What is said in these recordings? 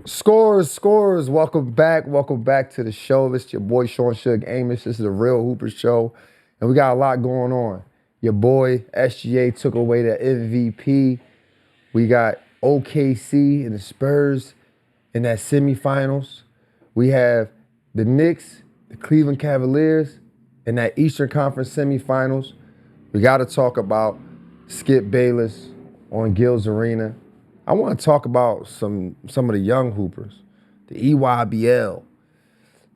Scorers. Welcome back to the show. It's your boy Sean Suge Amos. This is a Real Hoopers show, and we got a lot going on. Your boy SGA took away the MVP. We got OKC and the Spurs in that semifinals. We have the Knicks, the Cleveland Cavaliers in that Eastern Conference semifinals. We got to talk about Skip Bayless on Gil's Arena. I want to talk about some of the young hoopers, the EYBL.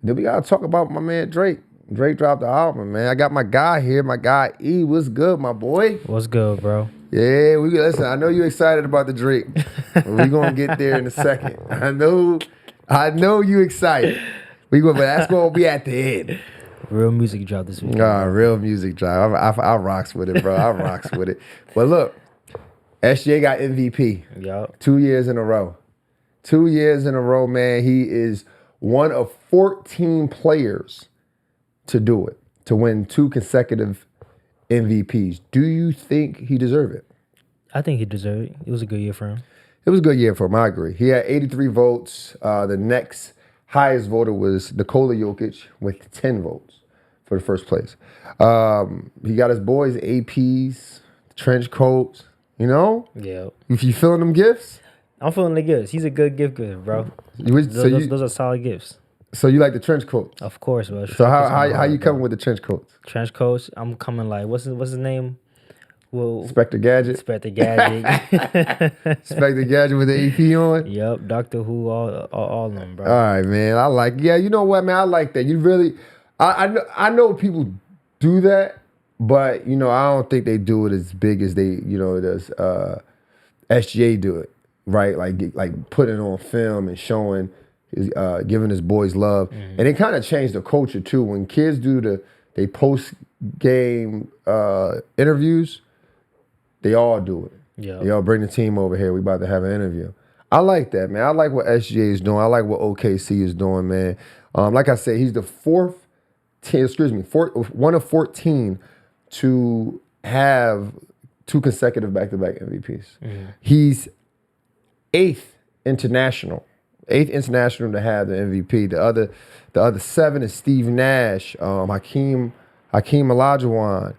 Then we got to talk about my man Drake. Drake dropped the album, man. I got my guy here, my guy E. What's good, my boy? What's good, bro? Yeah, listen. I know you're excited about the Drake. We're gonna get there in a second. I know you excited. But that's gonna be at the end. Real music drop this week. Real music drop. I rocks with it, bro. I rocks with it. But look. SGA got MVP. Yep. 2 years in a row. 2 years in a row, man. He is one of 14 players to do it, to win 2 consecutive MVPs. Do you think he deserved it? I think he deserved it. It was a good year for him. It was a good year for him, I agree. He had 83 votes. The next highest voter was Nikola Jokic with 10 votes for the first place. He got his boys APs, trench coats. You know? Yeah. If you feeling them gifts? I'm feeling the gifts. He's a good gift giver, bro. Those are solid gifts. So you like the trench coats? Of course, bro. So how you coming with the trench coats? Trench coats. I'm coming like what's his name? Well, Spectre Gadget. Spectre Gadget. Spectre Gadget with the AP on. Yep. Doctor Who. All of them, bro. All right, man. I like. Yeah, you know what, man? I like that. You really. I know people do that. But, you know, I don't think they do it as big as does SGA do it, right? Like putting it on film and showing, giving his boys love. Mm-hmm. And it kind of changed the culture, too. When kids do they post-game interviews, they all do it. Yeah. They all bring the team over here. We about to have an interview. I like that, man. I like what SGA is doing. I like what OKC is doing, man. Like I said, he's the one of 14 to have 2 consecutive back-to-back MVPs. Mm-hmm. He's 8th international to have the MVP. The other 7 is Steve Nash, Hakeem Olajuwon,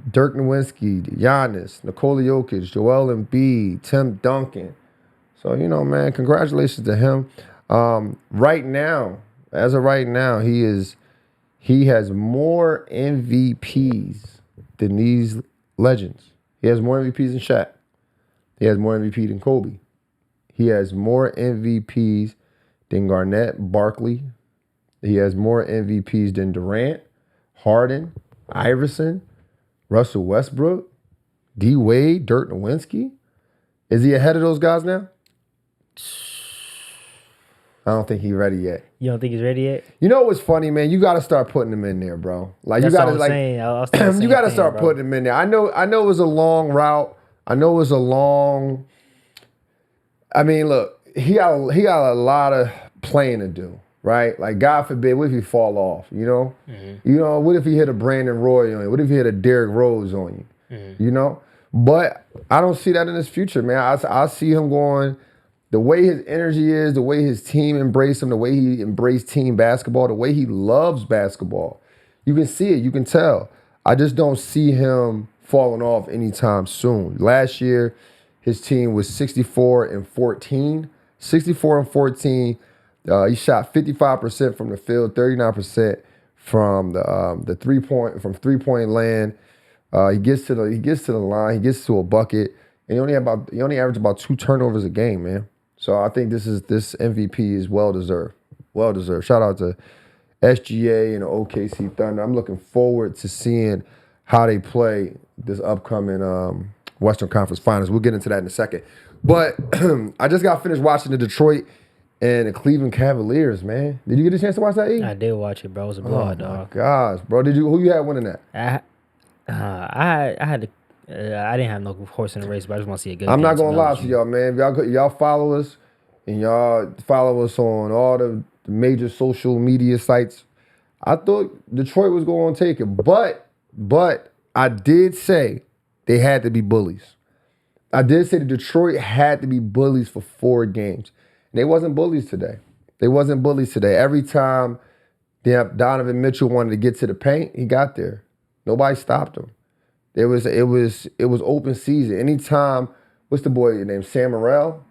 Dirk Nowitzki, Giannis, Nikola Jokic, Joel Embiid, Tim Duncan. So, you know, man, congratulations to him. As of right now, he has more MVPs than these legends. He has more MVPs than Shaq. He has more MVP than Kobe. He has more MVPs than Garnett, Barkley. He has more MVPs than Durant, Harden, Iverson, Russell Westbrook, D. Wade, Dirk Nowitzki. Is he ahead of those guys now? I don't think he's ready yet. You don't think he's ready yet? You know what's funny, man? You got to start putting him in there, bro. Like That's you got to like, you got to start putting him in there. I know it was a long route. I know it was a long. I mean, look, he got a lot of playing to do, right? Like, God forbid, what if he fall off? You know, You know, what if he hit a Brandon Roy on you? What if he hit a Derrick Rose on you? You know, but I don't see that in his future, man. I see him going. The way his energy is, the way his team embraced him, the way he embraced team basketball, the way he loves basketball. You can see it. You can tell. I just don't see him falling off anytime soon. Last year, his team was 64-14. 64-14. He shot 55% from the field, 39% from the 3-point land. He gets to the line. He gets to a bucket, and he only averaged about 2 turnovers a game, man. So I think this MVP is well deserved. Well deserved. Shout out to SGA and the OKC Thunder. I'm looking forward to seeing how they play this upcoming Western Conference Finals. We'll get into that in a second. But I just got finished watching the Detroit and the Cleveland Cavaliers, man. Did you get a chance to watch that, E? I did watch it, bro. It was a blowout, dog. Oh, my gosh, bro. Who you had winning that? I didn't have no horse in the race, but I just want to see a good game. I'm not going to lie to y'all, man. Y'all follow us, and y'all follow us on all the major social media sites. I thought Detroit was going to take it, but I did say they had to be bullies. I did say that Detroit had to be bullies for 4 games. And they wasn't bullies today. They wasn't bullies today. Every time Donovan Mitchell wanted to get to the paint, he got there. Nobody stopped him. It was open season. Anytime, what's the boy name? Sam Morrell?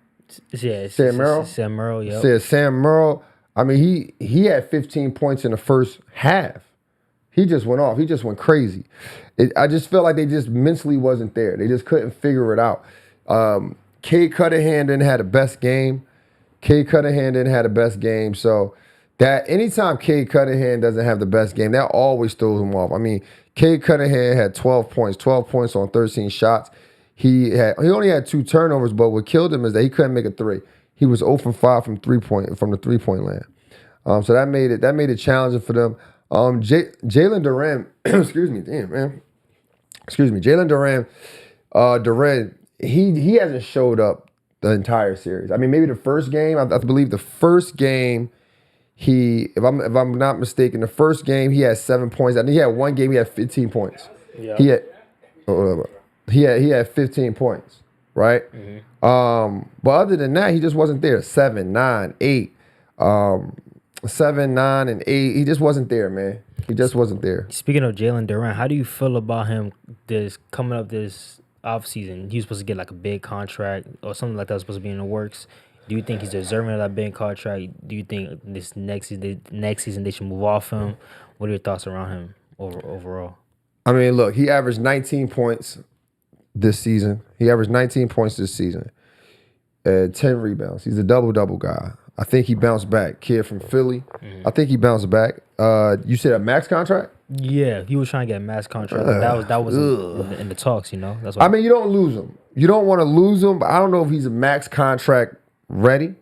Yeah, Sam Merrill? Sam Merrill, yeah. Said Sam Merrill. I mean, he had 15 points in the first half. He just went off. He just went crazy. I just felt like they just mentally wasn't there. They just couldn't figure it out. Cade Cunningham didn't have the best game. So that anytime Cade Cunningham doesn't have the best game, that always throws him off. I mean, Cade Cunningham had 12 points on 13 shots. He only had 2 turnovers, but what killed him is that he couldn't make a three. He was 0 from 5 from the 3-point land. So that made it challenging for them. Jalen Duran, Jalen Duran, he hasn't showed up the entire series. I mean, maybe the first game. I believe the first game, if I'm not mistaken, the first game he had 7 points. I think he had one game he had 15 points. Yeah. He had 15 points, right? Mm-hmm. But other than that, he just wasn't there. 7, 9, 8. 7, 9, and 8. He just wasn't there, man. He just wasn't there. Speaking of Jalen Duran, how do you feel about him coming up this offseason? He was supposed to get like a big contract or something like that was supposed to be in the works. Do you think he's deserving of that big contract? Do you think this next season they should move off him? What are your thoughts around him overall? I mean, look, he averaged 19 points this season. 10 rebounds. He's a double-double guy. I think he bounced back. Kid from Philly. I think he bounced back. You said a max contract? Yeah, he was trying to get a max contract. That was in the talks, you know. That's what I mean, you don't lose him. You don't want to lose him, but I don't know if he's a max contract ready.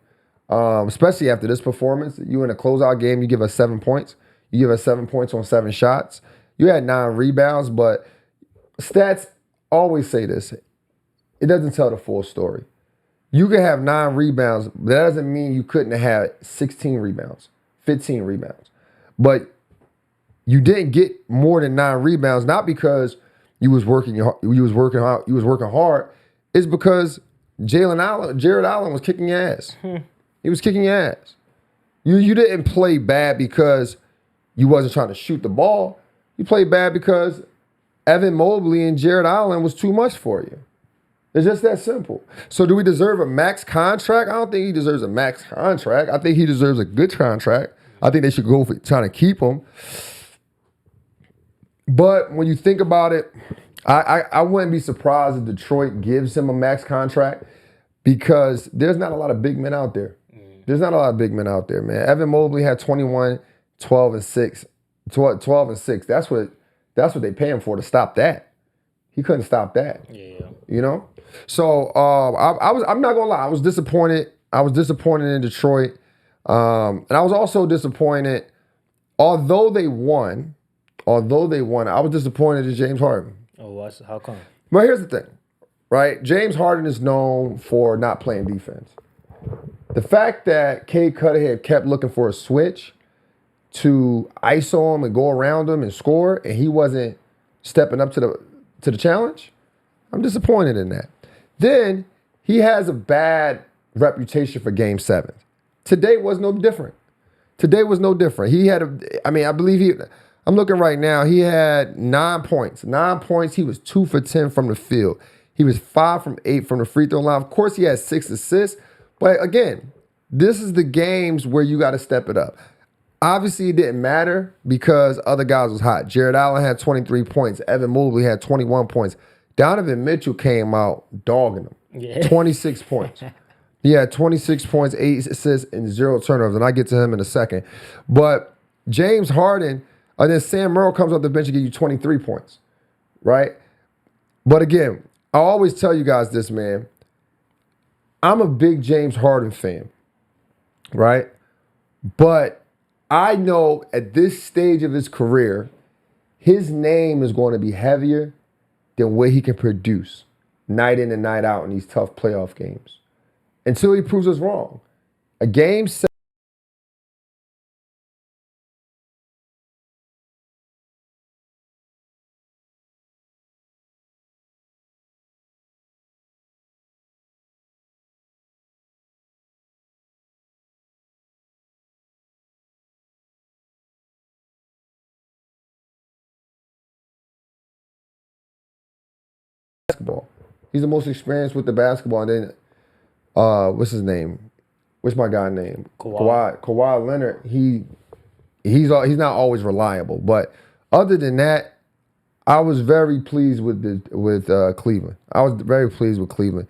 Especially after this performance. You in a closeout game, you give us 7 points. You give us 7 points on 7 shots. You had 9 rebounds, but stats always say this. It doesn't tell the full story. You can have 9 rebounds. That doesn't mean you couldn't have had 16 rebounds, 15 rebounds. But you didn't get more than 9 rebounds, not because you was working hard. It's because Jared Allen was kicking your ass. He was kicking your ass. You didn't play bad because you wasn't trying to shoot the ball. You played bad because Evan Mobley and Jared Allen was too much for you. It's just that simple. So do we deserve a max contract? I don't think he deserves a max contract. I think he deserves a good contract. I think they should go for trying to keep him. But when you think about it, I wouldn't be surprised if Detroit gives him a max contract because there's not a lot of big men out there. There's not a lot of big men out there, man. Evan Mobley had 21, 12, and 6. 12 and 6. That's what they pay him for, to stop that. He couldn't stop that. Yeah. You know? So I'm not gonna lie, I was disappointed. I was disappointed in Detroit. And I was also disappointed, although they won, I was disappointed in James Harden. Oh, how come? But here's the thing, right? James Harden is known for not playing defense. The fact that Cade Cunningham kept looking for a switch to ISO him and go around him and score, and he wasn't stepping up to the challenge, I'm disappointed in that. Then he has a bad reputation for Game 7. Today was no different. He had I'm looking right now, he had 9 points. 9 points, he was 2 for 10 from the field. He was 5 from 8 from the free throw line. Of course, he had 6 assists. But again, this is the games where you got to step it up. Obviously, it didn't matter because other guys was hot. Jared Allen had 23 points. Evan Mobley had 21 points. Donovan Mitchell came out dogging him. Yeah. 26 points. He had 26 points, 8 assists, and 0 turnovers. And I'll get to him in a second. But James Harden, and then Sam Merrill comes off the bench and gives you 23 points, right? But again, I always tell you guys this, man. I'm a big James Harden fan, right? But I know at this stage of his career, his name is going to be heavier than what he can produce night in and night out in these tough playoff games until he proves us wrong. A game basketball. He's the most experienced with the basketball. And then, what's his name? What's my guy name? Kawhi Leonard. He's not always reliable, but other than that, I was very pleased with Cleveland. I was very pleased with Cleveland.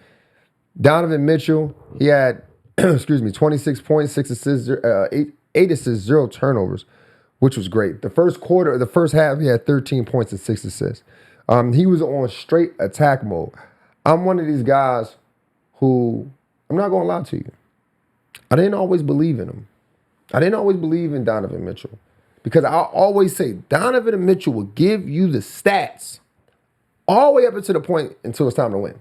Donovan Mitchell, he had 26 points, 6 assists, 8 assists, 0 turnovers, which was great. The first half, he had 13 points and 6 assists. He was on straight attack mode. I'm one of these guys who, I'm not going to lie to you, I didn't always believe in him. I didn't always believe in Donovan Mitchell because I always say Donovan Mitchell will give you the stats all the way up until the point until it's time to win.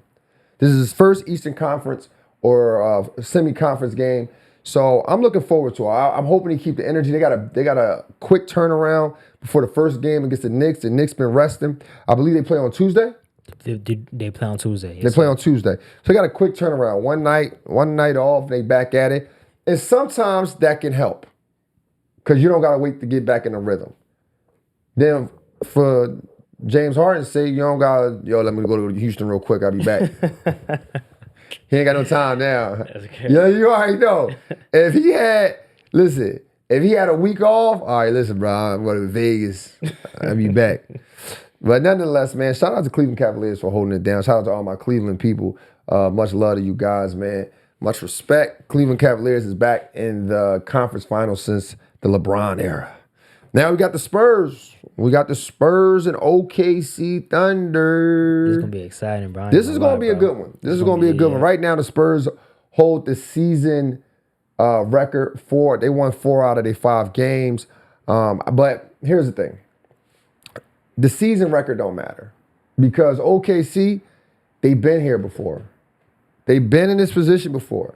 This is his first Eastern Conference or semi-conference game. So I'm looking forward to it. I'm hoping he keep the energy. They got a quick turnaround before the first game against the Knicks. The Knicks been resting. I believe they play on Tuesday. They play on Tuesday. Yes, they play on Tuesday. So they got a quick turnaround. One night off, they back at it. And sometimes that can help because you don't got to wait to get back in the rhythm. Then for James Harden's sake, you don't got to, let me go to Houston real quick. I'll be back. He ain't got no time now. Yeah, you already know. If he had a week off, all right, listen, bro, I'm going to Vegas. I'll be back. But nonetheless, man, shout out to Cleveland Cavaliers for holding it down. Shout out to all my Cleveland people. Much love to you guys, man. Much respect. Cleveland Cavaliers is back in the conference finals since the LeBron era. Now we got the Spurs. We got the Spurs and OKC Thunder. This is going to be exciting, Brian. This is going to be a good one. This is going to be a good one. Right now, the Spurs hold the season record for. They won 4 out of their 5 games. But here's the thing. The season record don't matter because OKC, they've been here before. They've been in this position before.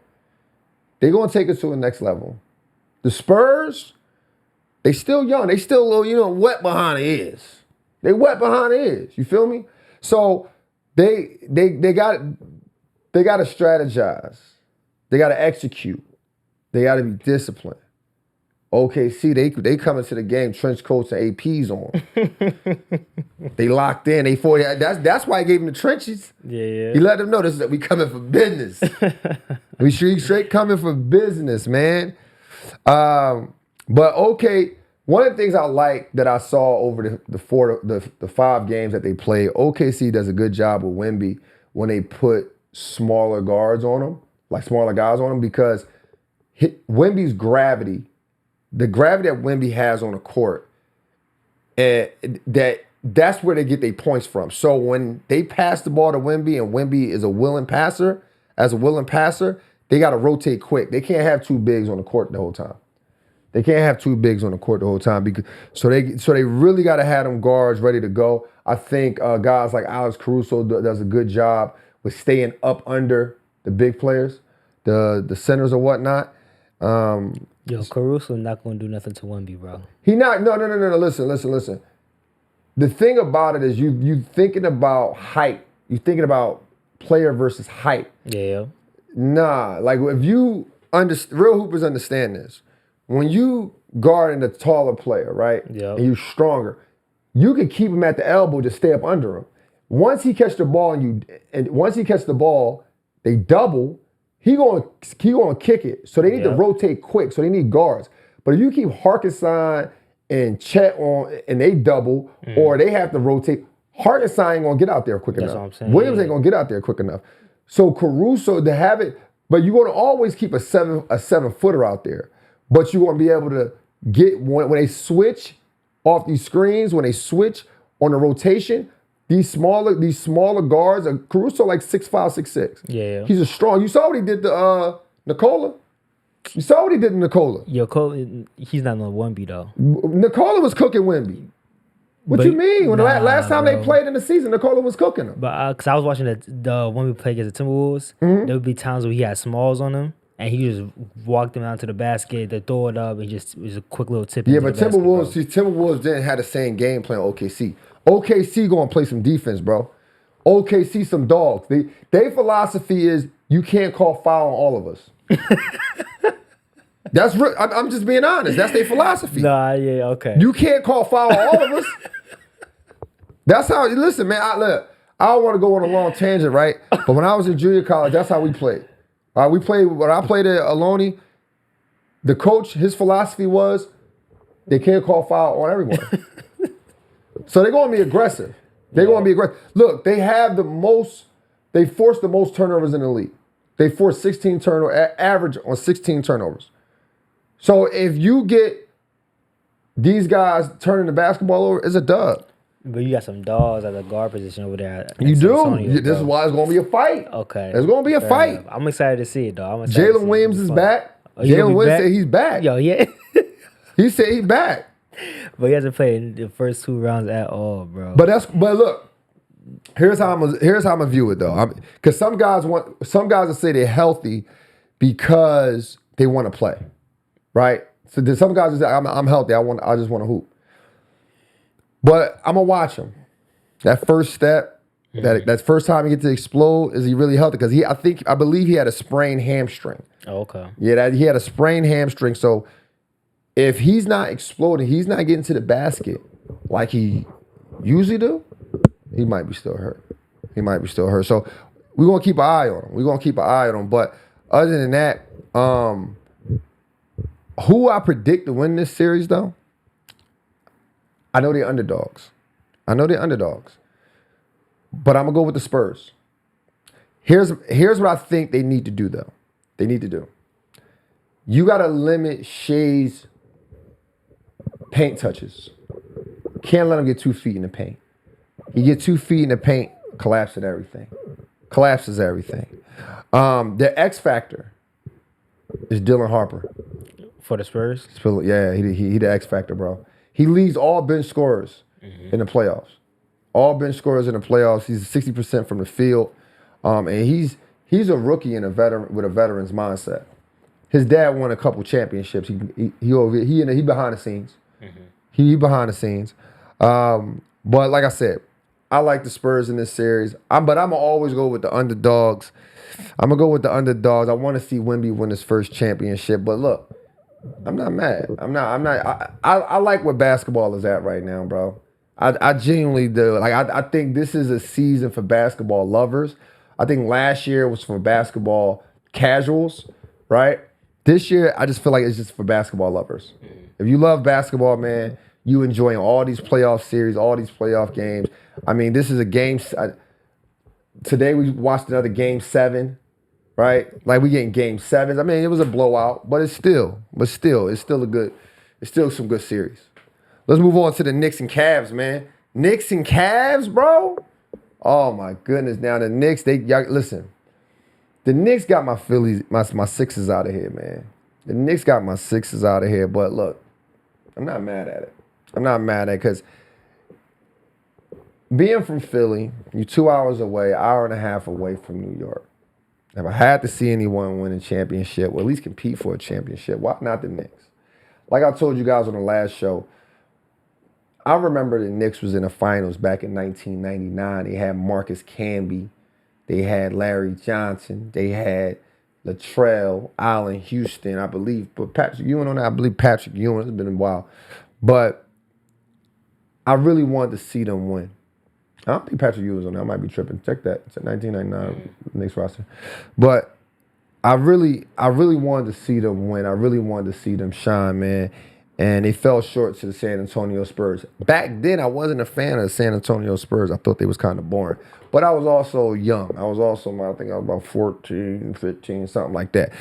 They're going to take it to the next level. The Spurs, they still young. They still a little, wet behind the ears. They wet behind the ears. You feel me? So they got to strategize. They got to execute. They got to be disciplined. OKC, they come into the game trench coats and APs on. They locked in. They 40. That's why I gave them the trenches. Yeah. He let them know we coming for business. We straight coming for business, man. But okay, one of the things I like that I saw over the 5 games that they played, OKC does a good job with Wemby when they put smaller guards on him, like smaller guys on him, because Wemby's gravity. The gravity that Wemby has on the court, that's where they get their points from. So when they pass the ball to Wemby and Wemby is a willing passer, they got to rotate quick. They can't have 2 bigs on the court the whole time. So they really got to have them guards ready to go. I think guys like Alex Caruso does a good job with staying up under the big players, the centers or whatnot. Caruso not gonna do nothing to Wemby, bro. He not. No. Listen. The thing about it is you thinking about height. You thinking about player versus height. Yeah. Nah, like if you real hoopers understand this. When you guarding a taller player, right? Yeah. And you stronger, you can keep him at the elbow to stay up under him. Once he catch the ball they double. He gonna kick it. So they need to rotate quick. So they need guards. But if you keep Harkison and Chet on and they double or they have to rotate, Harkison ain't gonna get out there quick enough. That's what I'm saying. Williams ain't gonna get out there quick enough. So Caruso to have it, but you're gonna always keep a 7-footer out there. But you're gonna be able to get when they switch off these screens, when they switch on the rotation. These smaller guards, Caruso like 6'5", 6'6". Yeah. He's a strong. You saw what he did to Nikola. He's not no Wemby though. Nikola was cooking Wemby. What you mean? When last time they played in the season, Nikola was cooking him. But because I was watching the when we played against the Timberwolves, there would be times where he had smalls on him. And he just walked them out to the basket, they throw it up, and it was a quick little tip. Yeah, but Timberwolves didn't have the same game plan OKC. OKC gonna play some defense, bro. OKC some dogs. Their philosophy is you can't call foul on all of us. That's I'm just being honest. That's their philosophy. Nah, yeah, okay. You can't call foul on all of us. That's how. Listen, man. I don't want to go on a long tangent, right? But when I was in junior college, that's how we played. When I played at Aloni, the coach, his philosophy was they can't call foul on everyone. So they're going to be aggressive. They're going to be aggressive. Look, they force the most turnovers in the league. They force 16 turnovers, average on 16 turnovers. So if you get these guys turning the basketball over, it's a dub. But you got some dogs at the guard position over there. You do. This is why it's going to be a fight. Okay. There's going to be a fight. Enough. I'm excited to see it, though. Jalen Williams is back. Jalen Williams said he's back. Yo, yeah. He said he's back. But he hasn't played in the first 2 rounds at all, bro. But look, here's how I'm gonna view it though. Because some guys will say they're healthy because they want to play, right? So there's some guys that say I'm healthy. I just want to hoop. But I'm gonna watch him. That first step, that first time he gets to explode, is he really healthy? Because I believe he had a sprained hamstring. Oh, okay. Yeah, he had a sprained hamstring. So if he's not exploding, he's not getting to the basket like he usually do, he might be still hurt. So we're gonna keep an eye on him. But other than that, who I predict to win this series though? I know they're underdogs. But I'm gonna go with the Spurs. Here's what I think they need to do though. You gotta limit Shea's paint touches. Can't let him get 2 feet in the paint. You get 2 feet in the paint, collapses everything. The X factor is Dylan Harper. For the Spurs? Yeah, he the X factor, bro. He leads all bench scorers in the playoffs. He's 60% from the field. And he's a rookie and a veteran with a veteran's mindset. His dad won a couple championships. He behind the scenes. He behind the scenes. But like I said, I like the Spurs in this series. But I'm gonna always go with the underdogs. I want to see Wemby win his first championship. But look, I'm not mad. I like where basketball is at right now, bro. I genuinely do. Like I think this is a season for basketball lovers. I think last year was for basketball casuals, right? This year, I just feel like it's just for basketball lovers. If you love basketball, man, you enjoying all these playoff series, all these playoff games. I mean, this is a game. Today we watched another game 7, right? Like we getting game 7s. I mean, it was a blowout, but it's still some good series. Let's move on to the Knicks and Cavs, man. Knicks and Cavs, bro. Oh my goodness! Now the Knicks, listen. The Knicks got my Phillies, my Sixers out of here, man. The Knicks got my Sixers out of here, but look, I'm not mad at it. Because being from Philly, you're 2 hours away, hour and a half away from New York. If I had to see anyone win a championship, or at least compete for a championship, why not the Knicks? Like I told you guys on the last show, I remember the Knicks was in the finals back in 1999. They had Marcus Camby. They had Larry Johnson. They had Latrell, Allen Houston, I believe. But Patrick Ewing on that, I believe Patrick Ewing. It's been a while. But I really wanted to see them win. I don't think Patrick Ewing was on that. I might be tripping. Check that. It's a 1999 Knicks roster. But I really wanted to see them win. I really wanted to see them shine, man. And they fell short to the San Antonio Spurs. Back then, I wasn't a fan of the San Antonio Spurs. I thought they was kind of boring. But I was also young. I think I was about 14, 15, something like that.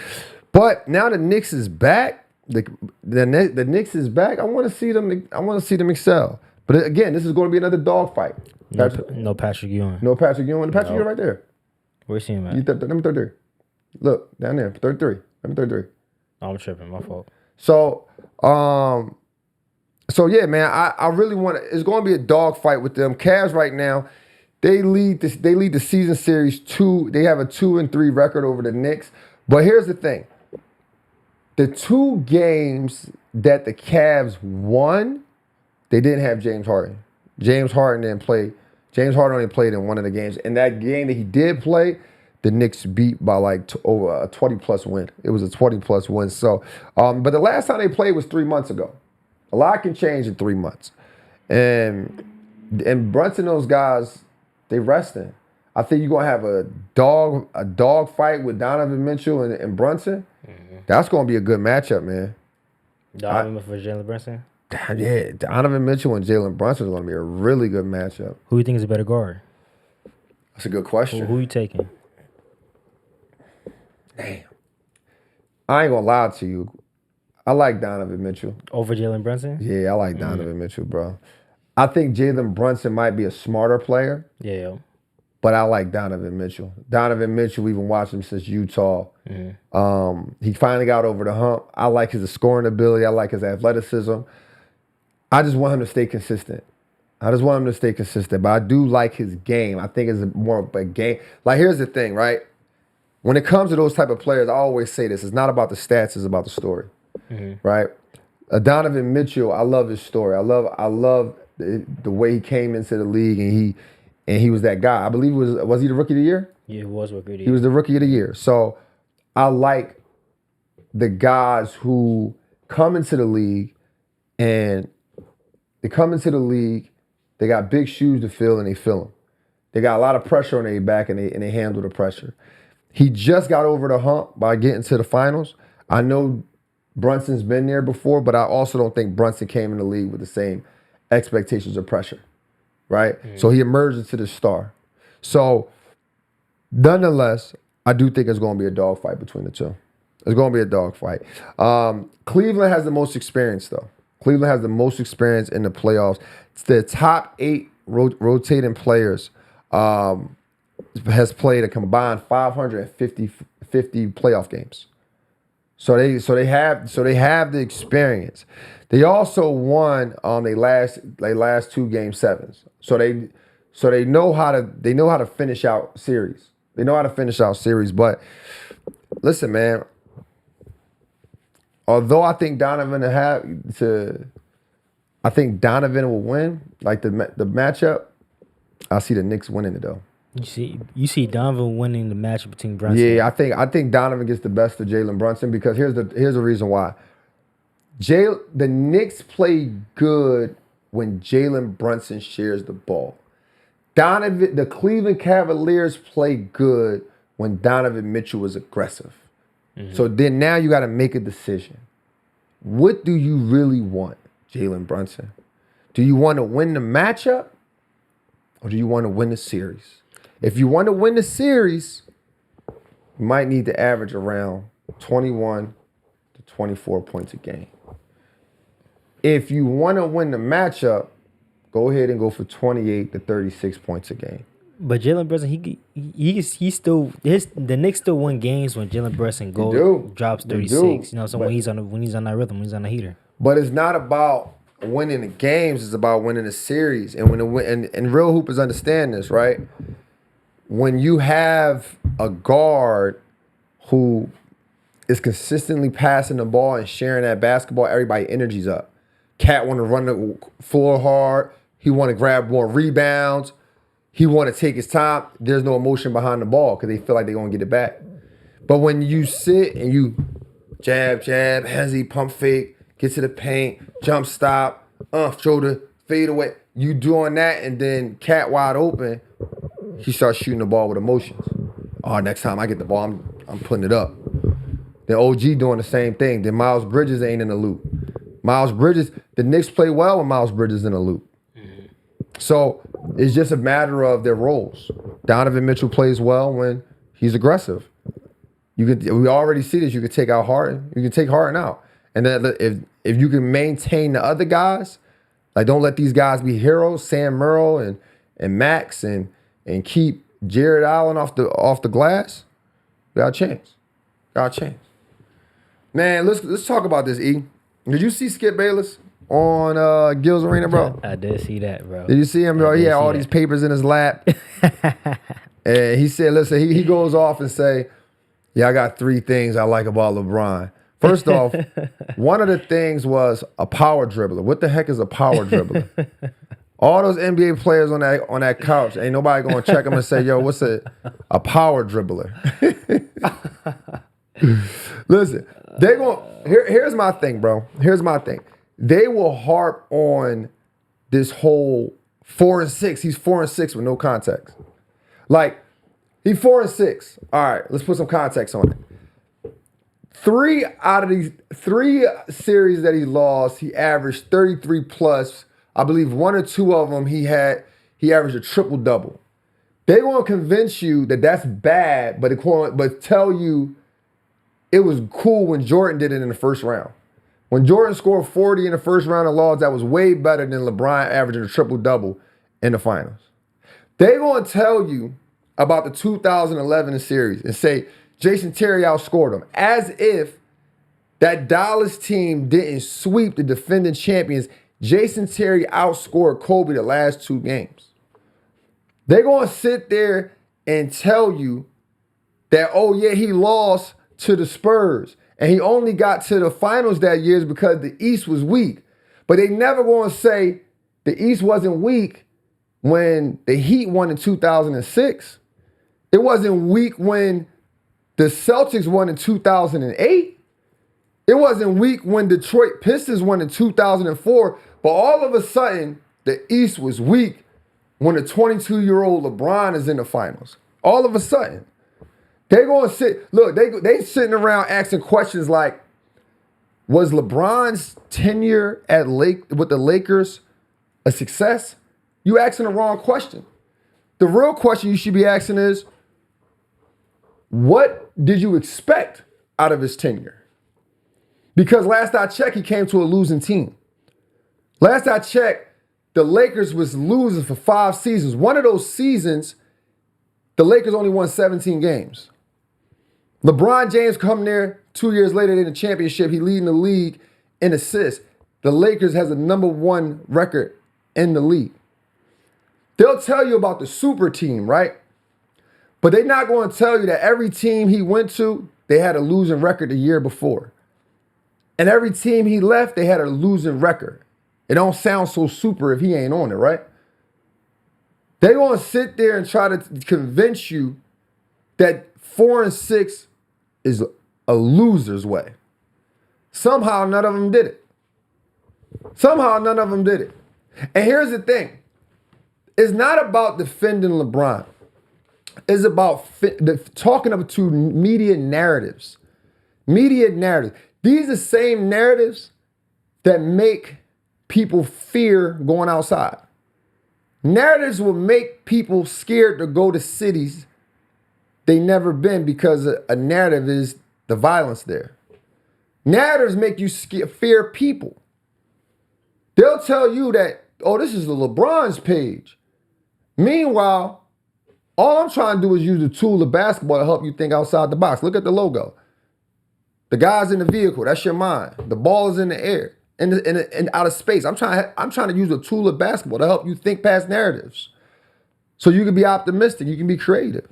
But now the Knicks is back. The Knicks is back. I want to see them excel. But again, this is going to be another dogfight. No Patrick Ewing. No Patrick Ewing. The Patrick Ewing right there. Where's he at? Number 33. Look, down there, 33. Number 33. I'm tripping. My fault. So yeah, man, I really want to. It's going to be a dogfight with them. Cavs right now, they lead the season series 2. They have a 2-3 record over the Knicks. But here's the thing: the 2 games that the Cavs won, they didn't have James Harden. James Harden didn't play. James Harden only played in one of the games. And that game that he did play, the Knicks beat by over a 20-plus win. It was a 20-plus win. So, but the last time they played was 3 months ago. A lot can change in 3 months. And Brunson, those guys, They resting. I think you're gonna have a dog fight with Donovan Mitchell and Brunson. That's gonna be a good matchup, man. Donovan for Jalen Brunson. Yeah, Donovan Mitchell and Jalen Brunson is gonna be a really good matchup. Who do you think is a better guard? That's a good question. Who you taking? Damn. I ain't gonna lie to you. I like Donovan Mitchell. Over Jalen Brunson? Yeah, I like Donovan Mitchell, bro. I think Jalen Brunson might be a smarter player, Yeah. but I like Donovan Mitchell. Donovan Mitchell, we've been watching him since Utah. He finally got over the hump. I like his scoring ability. I like his athleticism. I just want him to stay consistent. But I do like his game. I think it's more of a game. Like, here's the thing, right? When it comes to those type of players, I always say this. It's not about the stats. It's about the story, right? Donovan Mitchell, I love his story. I love the way he came into the league and he was that guy. I believe was he the rookie of the year? Yeah, he was rookie of the year. He was the rookie of the year. So I like the guys who come into the league and they got big shoes to fill and they fill them. They got a lot of pressure on their back and they handle the pressure. He just got over the hump by getting to the finals. I know Brunson's been there before, but I also don't think Brunson came in the league with the same expectations or pressure, right? So he emerged into the star. So nonetheless, I do think it's going to be a dogfight between the two. It's going to be a dogfight. Cleveland has the most experience, though. Cleveland has the most experience in the playoffs. It's the top 8 rotating players has played a combined 550 playoff games. So they have the experience. They also won on their last 2 game 7s. So they know how to finish out series. But listen, man. Although I think Donovan will win, like the matchup. I see the Knicks winning it though. You see Donovan winning the matchup between Brunson. Yeah, I think Donovan gets the best of Jalen Brunson because here's the reason why. The Knicks play good when Jalen Brunson shares the ball. The Cleveland Cavaliers play good when Donovan Mitchell is aggressive. So then now you got to make a decision. What do you really want, Jalen Brunson? Do you want to win the matchup or do you want to win the series? If you want to win the series, you might need to average around 21 to 24 points a game. If you want to win the matchup, go ahead and go for 28 to 36 points a game. But Jalen Brunson, the Knicks still win games when Jalen Brunson drops 36. You know, so when he's on that rhythm, when he's on the heater. But it's not about winning the games; it's about winning the series. And and real hoopers understand this, right? When you have a guard who is consistently passing the ball and sharing that basketball, everybody energy's up. Cat want to run the floor hard. He want to grab more rebounds. He want to take his time. There's no emotion behind the ball because they feel like they're going to get it back. But when you sit and you jab, hezzy, pump fake, get to the paint, jump stop, shoulder, fade away, you doing that and then Cat wide open, he starts shooting the ball with emotions. Oh, next time I get the ball, I'm putting it up. Then OG doing the same thing. Then Miles Bridges ain't in the loop. The Knicks play well when Miles Bridges in the loop. So it's just a matter of their roles. Donovan Mitchell plays well when he's aggressive. We already see this. You could take out Harden. You can take Harden out. And then if you can maintain the other guys, like don't let these guys be heroes, Sam Merrill and Max and keep Jared Allen off the glass, got a chance. Man, let's talk about this, E. Did you see Skip Bayless on Gil's Arena, bro? I did see that, bro. Did you see him, bro? He had all these papers in his lap. And he said, listen, he goes off and say, yeah, I got 3 things I like about LeBron. First off, one of the things was a power dribbler. What the heck is a power dribbler? All those NBA players on that couch, ain't nobody gonna check them and say, yo, what's a power dribbler? Listen, here's my thing, bro. Here's my thing. They will harp on this whole 4-6. He's 4-6 with no context. Like, he's 4-6. All right, let's put some context on it. 3 out of these 3 series that he lost, he averaged 33 plus. I believe 1 or 2 of them he averaged a triple-double. They're going to convince you that that's bad, but tell you it was cool when Jordan did it in the first round. When Jordan scored 40 in the first round of laws, that was way better than LeBron averaging a triple-double in the finals. They're going to tell you about the 2011 series and say Jason Terry outscored them, as if that Dallas team didn't sweep the defending champions. Jason Terry outscored Kobe the last 2 games. They're going to sit there and tell you that, oh yeah, he lost to the Spurs and he only got to the finals that year because the East was weak. But they never going to say the East wasn't weak when the Heat won in 2006. It wasn't weak when the Celtics won in 2008. It wasn't weak when Detroit Pistons won in 2004. But all of a sudden, the East was weak when the 22-year-old LeBron is in the finals. All of a sudden. They're going to sit, look, they sitting around asking questions like, was LeBron's tenure with the Lakers a success? You asking the wrong question. The real question you should be asking is, what did you expect out of his tenure? Because last I checked, he came to a losing team. Last I checked, the Lakers was losing for 5 seasons. One of those seasons, the Lakers only won 17 games. LeBron James come there 2 years later in the championship. He leading the league in assists. The Lakers has a #1 record in the league. They'll tell you about the super team, right? But they're not going to tell you that every team he went to, they had a losing record the year before. And every team he left, they had a losing record. It don't sound so super if he ain't on it, right? They're going to sit there and try to convince you that 4-6 is a loser's way. Somehow none of them did it. Somehow none of them did it. And here's the thing. It's not about defending LeBron. It's about talking up to media narratives. Media narratives. These are the same narratives that make people fear going outside. Narratives will make people scared to go to cities they never been because a narrative is the violence there. Narratives make you fear people. They'll tell you that, oh, this is the LeBron's page. Meanwhile, all I'm trying to do is use a tool of basketball to help you think outside the box. Look at the logo. The guy's in the vehicle. That's your mind. The ball is in the air and out of space. I'm trying to use a tool of basketball to help you think past narratives, so you can be optimistic. You can be creative.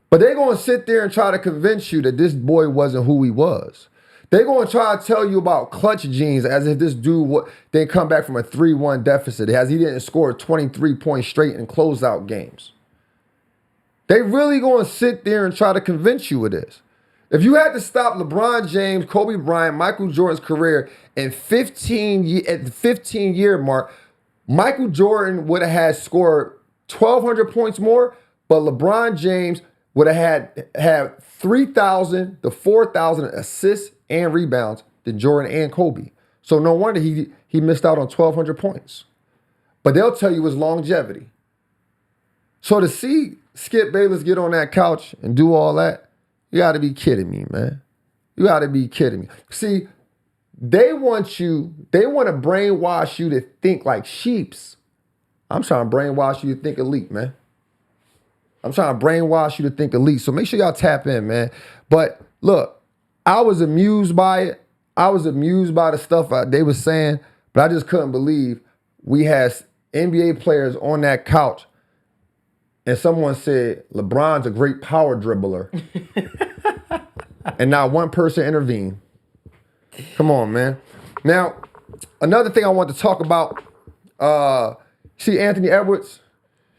But they're going to sit there and try to convince you that this boy wasn't who he was. They're going to try to tell you about clutch genes as if this dude didn't come back from a 3-1 deficit, as he didn't score 23 points straight in closeout games. They really going to sit there and try to convince you of this. If you had to stop LeBron James, Kobe Bryant, Michael Jordan's career in at the 15-year mark, Michael Jordan would have had scored 1,200 points more, but LeBron James would have had 3,000 to 4,000 assists and rebounds than Jordan and Kobe. So no wonder he missed out on 1,200 points. But they'll tell you his longevity. So to see Skip Bayless get on that couch and do all that, you got to be kidding me, man. You got to be kidding me. See, they want to brainwash you to think like sheeps. I'm trying to brainwash you to think elite, man. I'm trying to brainwash you to think elite. So make sure y'all tap in, man. But look, I was amused by it. I was amused by the stuff they were saying, but I just couldn't believe we had NBA players on that couch and someone said, LeBron's a great power dribbler. And not one person intervened. Come on, man. Now, another thing I want to talk about, see Anthony Edwards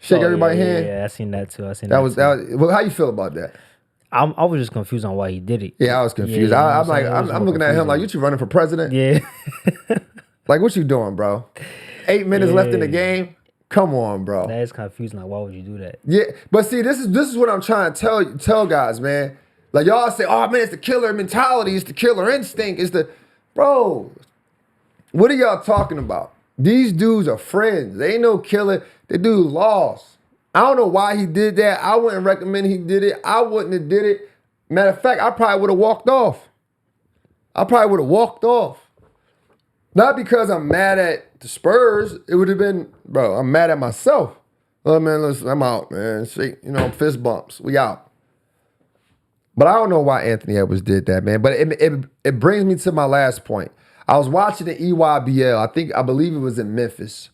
shake everybody's hand? Yeah, I seen that too. Well, how you feel about that? I was just confused on why he did it. Yeah, I was confused. Yeah, I'm looking at him like, you running for president? Yeah. Like, what you doing, bro? 8 minutes left in the game. Come on, bro. That is confusing. Like, why would you do that? Yeah, but see, this is what I'm trying to tell guys, man. Like y'all say, oh man, it's the killer mentality, it's the killer instinct, it's the bro. What are y'all talking about? These dudes are friends. They ain't no killer. The dude lost. I don't know why he did that. I wouldn't recommend he did it. I wouldn't have did it. Matter of fact, I probably would have walked off. Not because I'm mad at the Spurs. It would have been, bro, I'm mad at myself. Oh, man, listen, I'm out, man. See, fist bumps. We out. But I don't know why Anthony Edwards did that, man. But it brings me to my last point. I was watching the EYBL. I believe it was in Memphis.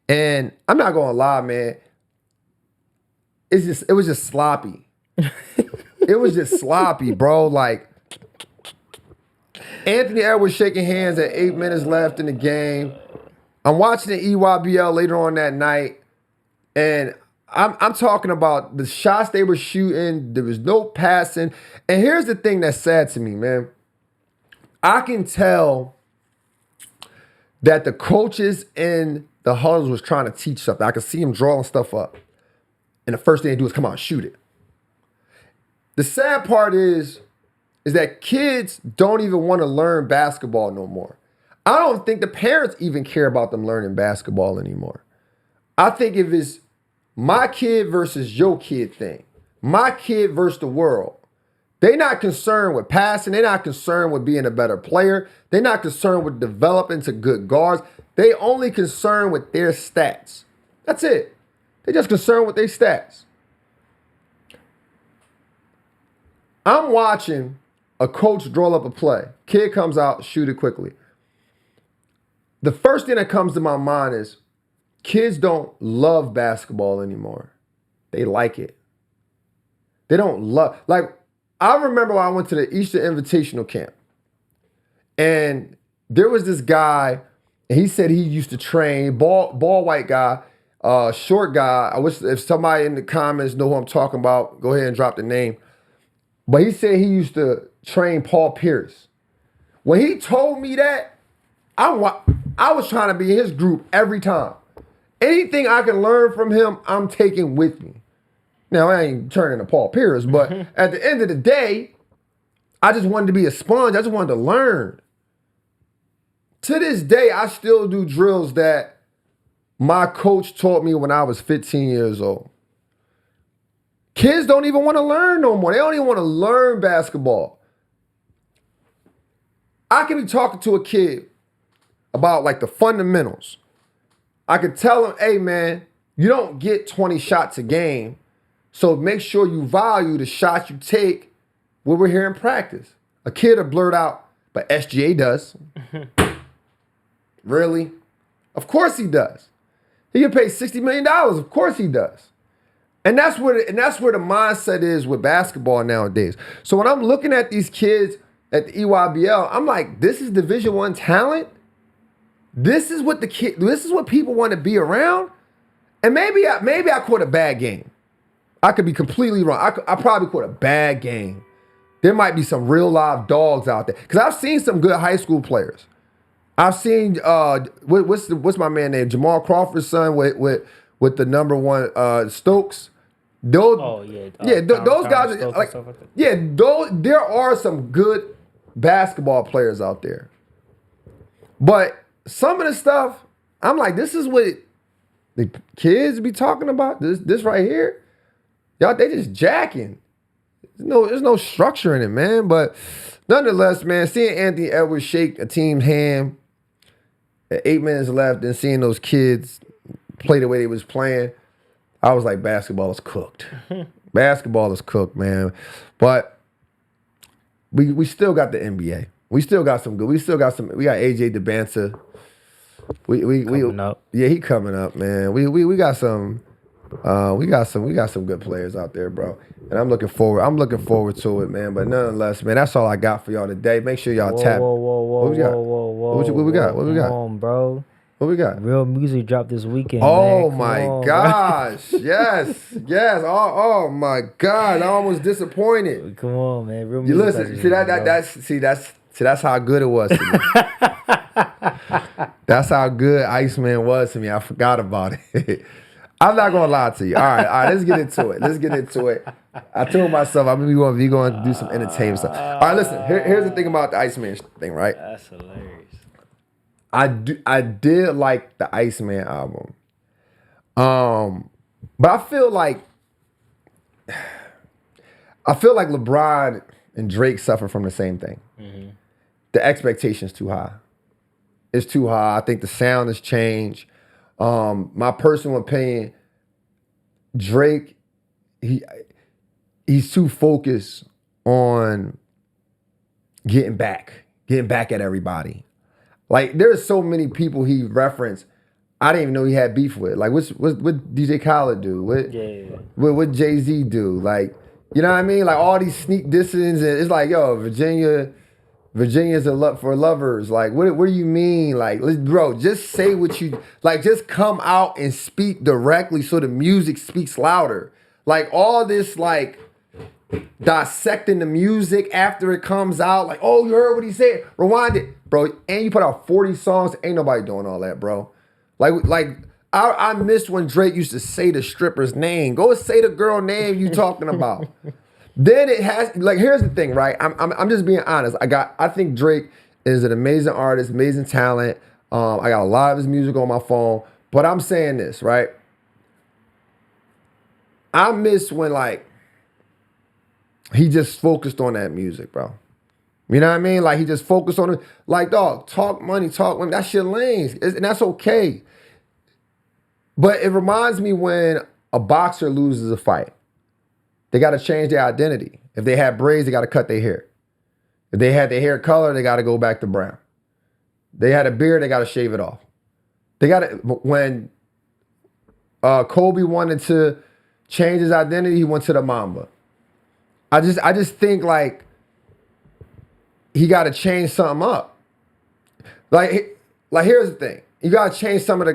And I'm not going to lie, man. It was just sloppy. It was just sloppy, bro. Like, Anthony Edwards shaking hands at 8 minutes left in the game. I'm watching the EYBL later on that night, and I'm talking about the shots they were shooting. There was no passing. And here's the thing that's sad to me, man. I can tell that the coaches in the huddles was trying to teach something. I could see them drawing stuff up. And the first thing they do is come out and shoot it. The sad part is that kids don't even want to learn basketball no more. I don't think the parents even care about them learning basketball anymore. I think if it's my kid versus your kid thing, my kid versus the world, they're not concerned with passing. They're not concerned with being a better player. They're not concerned with developing to good guards. They only concerned with their stats. That's it. They're just concerned with their stats. I'm watching a coach draw up a play. Kid comes out, shoot it quickly. The first thing that comes to my mind is kids don't love basketball anymore. They like it. They don't love, like, I remember when I went to the Easter Invitational Camp, and there was this guy, and he said he used to train, bald white guy, short guy. I wish if somebody in the comments know who I'm talking about, go ahead and drop the name. But he said he used to train Paul Pierce. When he told me that, I was trying to be in his group every time. Anything I can learn from him, I'm taking with me. Now, I ain't turning to Paul Pierce, but at the end of the day, I just wanted to be a sponge. I just wanted to learn. To this day, I still do drills that my coach taught me when I was 15 years old. Kids don't even want to learn no more. They don't even want to learn basketball. I can be talking to a kid about like the fundamentals. I could tell him, hey man, you don't get 20 shots a game, so make sure you value the shots you take when we're here in practice. A kid will blurt out, but SGA does. Really? Of course he does. He can pay $60 million. Of course he does. And that's where the mindset is with basketball nowadays. So when I'm looking at these kids at the EYBL, I'm like, this is Division I talent. This is what people want to be around. And maybe I caught a bad game. I could be completely wrong. I probably caught a bad game. There might be some real live dogs out there. Because I've seen some good high school players. I've seen what's my man name? Jamal Crawford's son with the number one Stokes. Those, those guys. Like that. There are some good basketball players out there. But some of the stuff, I'm like, this is what the kids be talking about. This right here, y'all, they just jacking. There's no structure in it, man. But nonetheless, man, seeing Anthony Edwards shake a team's hand at 8 minutes left and seeing those kids play the way they was playing, I was like, basketball is cooked. Basketball is cooked, man. But we still got the NBA. We still got some good. We got AJ DeBanza. We coming up. Yeah, he coming up, man. We got some good players out there, bro. And I'm looking forward to it, man. But nonetheless, man, that's all I got for y'all today. Make sure y'all tap. What we got? What we got? Come on, bro. What we got? Real music dropped this weekend. Oh my gosh. Yes. Oh my God. I'm almost disappointed. Come on, man. Real music. You listen, that's how good it was to me. That's how good Iceman was to me. I forgot about it. I'm not gonna lie to you. All right, let's get into it. I told myself I'm gonna be going to do some entertainment stuff. All right, listen. Here's the thing about the Iceman thing, right? That's hilarious. I did like the Iceman album, but I feel like LeBron and Drake suffer from the same thing. Mm-hmm. The expectation's too high. It's too high. I think the sound has changed. My personal opinion, Drake, he's too focused on getting back at everybody. Like, there's so many people he referenced, I didn't even know he had beef with. Like, what DJ Khaled do? What Jay-Z do? Like, you know what I mean? Like, all these sneak dissings, and it's like, yo, Virginia's for lovers. Like, what do you mean? Like, bro, just say what you, like, just come out and speak directly so the music speaks louder. Like, all this, like, dissecting the music after it comes out. Like, oh, you heard what he said? Rewind it. Bro, and you put out 40 songs. Ain't nobody doing all that, bro. Like I miss when Drake used to say the stripper's name. Go say the girl name you talking about. Then it has, like, here's the thing, right? I'm just being honest. I think Drake is an amazing artist, amazing talent. I got a lot of his music on my phone. But I'm saying this, right? I miss when, like, he just focused on that music, bro. You know what I mean? Like, he just focused on it. Like, dog, talk money, talk women. That's your lanes. And that's okay. But it reminds me when a boxer loses a fight. They got to change their identity. If they had braids, they got to cut their hair. If they had their hair color, they got to go back to brown. They had a beard, they got to shave it off. They got to, when Kobe wanted to change his identity, he went to the Mamba. I just think, like, he got to change something up. Like here's the thing. You got to change some of the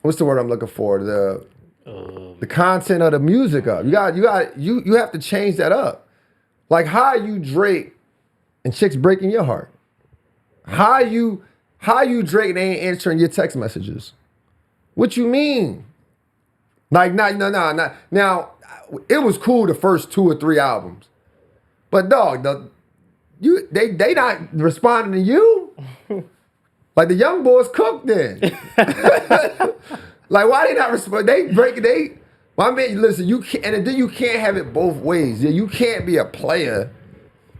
what's the word I'm looking for? The content of the music up. You have to change that up. Like, how are you Drake and chicks breaking your heart? How you Drake and they ain't answering your text messages? What you mean? Like, no. Now, it was cool the first 2 or 3 albums. But dog, they not responding to you. Like, the young boys cooked then. Like, why they not respond? My man, listen, you can't, and then you can't have it both ways. You can't be a player.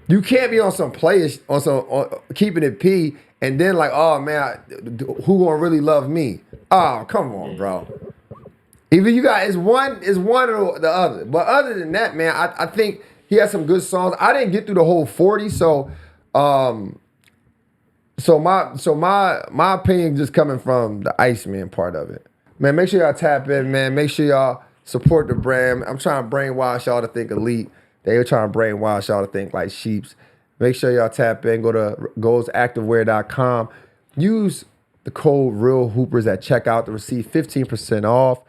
You can't be on some players, on keeping it P, and then, like, oh man, who gonna really love me? Oh, come on, bro. Either you got, it's one or the other. But other than that, man, I think he has some good songs. I didn't get through the whole 40, so my opinion just coming from the Iceman part of it. Man, make sure y'all tap in, man. Make sure y'all support the brand. I'm trying to brainwash y'all to think elite. They were trying to brainwash y'all to think like sheeps. Make sure y'all tap in. Go to goalsactivewear.com. Use the code REALHOOPERS at checkout to receive 15% off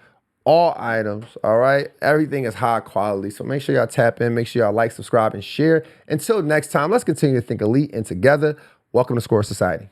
all items, all right? Everything is high quality. So make sure y'all tap in. Make sure y'all like, subscribe, and share. Until next time, let's continue to think elite and together. Welcome to Score Society.